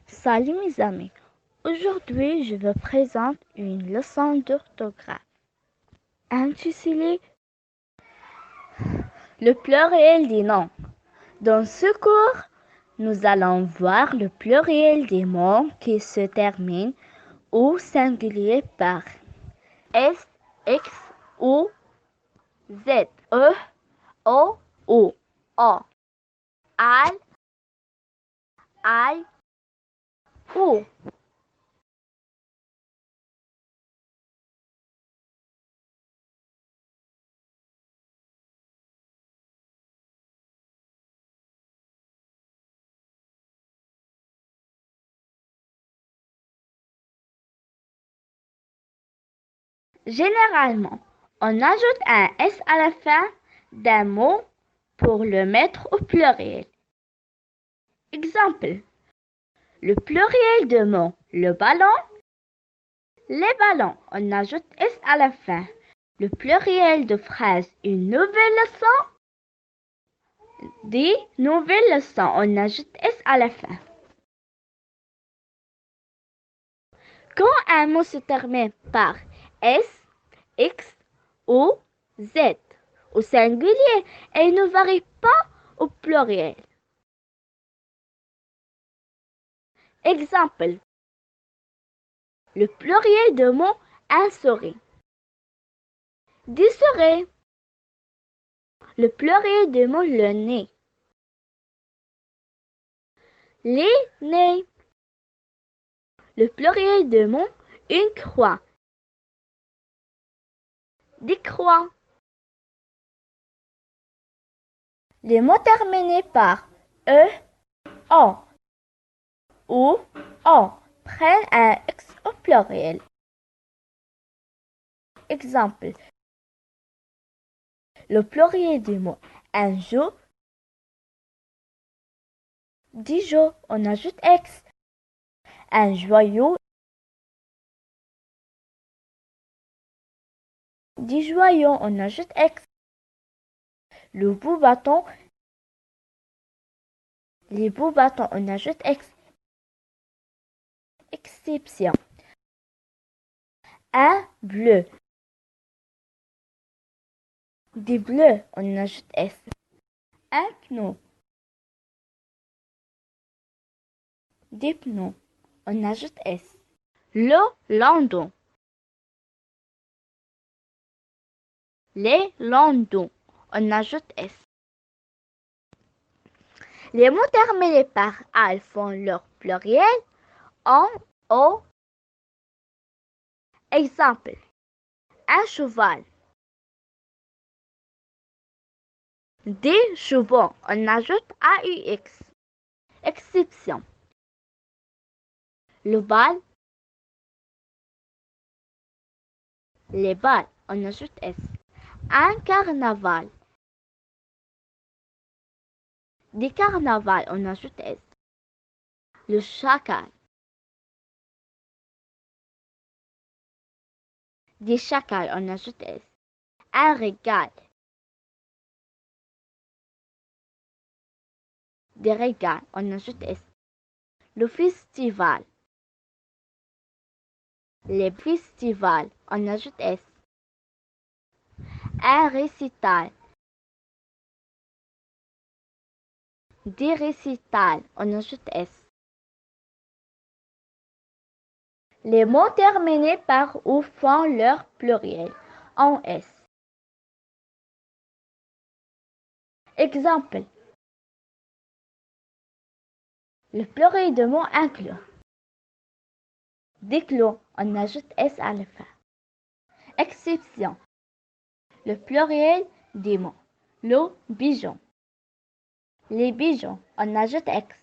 Salut mes amis, aujourd'hui je vous présente une leçon d'orthographe intitulée Le pluriel des noms. Dans ce cours, nous allons voir le pluriel des mots qui se terminent au singulier par S, X, O, Z, E, O, O, O, al, I, O. Généralement, on ajoute un S à la fin d'un mot pour le mettre au pluriel. Exemple, le pluriel de mots le ballon, les ballons, on ajoute S à la fin. Le pluriel de phrase une nouvelle leçon, des nouvelles leçons, on ajoute S à la fin. Quand un mot se termine par S, X ou Z au singulier, elle ne varie pas au pluriel. Exemple, le pluriel de mot un souris. Des souris. Le pluriel de mot le nez. Les nez. Le pluriel de mot une croix. Des croix. Les mots terminés par E, O ou O prennent un X au pluriel. Exemple, le pluriel du mot un jour. Des jours, on ajoute X. Un joyau. Des joyaux, on ajoute X. Le bout bâton. Les bouts bâtons, on ajoute X. Exception. Un bleu. Des bleus, on ajoute S. Un pneu. Des pneus, on ajoute S. Le landau. Les landaux, on ajoute S. Les mots terminés par al font leur pluriel en O. Exemple, un cheval. Des chevaux, on ajoute AUX. Exception. Le bal. Les balles, on ajoute S. Un carnaval. Des carnavals, on ajoute S. Le chacal. Des chacals, on ajoute S. Un régal. Des régals, on ajoute S. Le festival. Les festivals, on ajoute S. Un récital. Des récitals, on ajoute S. Les mots terminés par OU font leur pluriel en S. Exemple. Le pluriel de mot inclos. Des clos, on ajoute S à la fin. Exception. Le pluriel des mots. Le pigeon. Les pigeons, on ajoute X.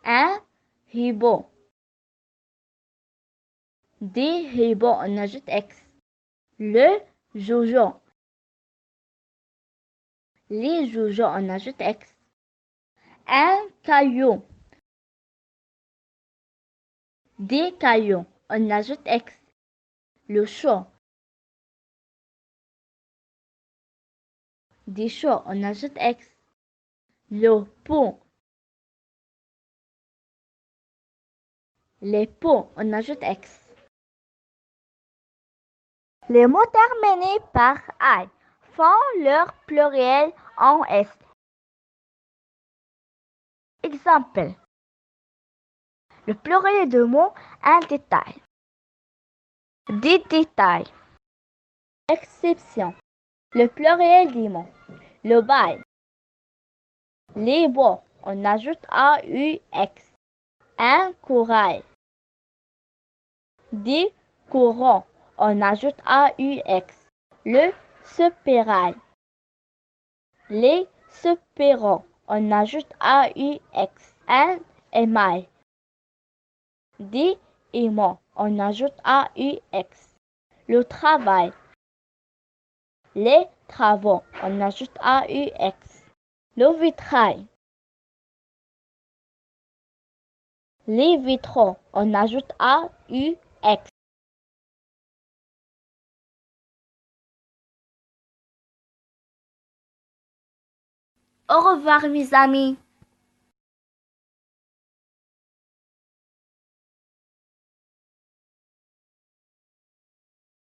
Un hibou. Des hiboux, on ajoute X. Le joujou. Les joujous, on ajoute X. Un caillou. Des cailloux, on ajoute X. Le chat. Des chats, on ajoute X. Le pot. Les pots, on ajoute X. Les mots terminés par I font leur pluriel en S. Exemple. Le pluriel de mots, un détail. Des détails. Exception. Le pluriel des mots. Le bal. Les bois, on ajoute AUX. Un corail. Des courants, on ajoute AUX. Le sepérail. Les sepérants, on ajoute AUX. Un émail. Des aimants, on ajoute AUX. Le travail. Les travaux, on ajoute AUX. Le vitrail. Les vitraux, on ajoute AUX. Au revoir mes amis.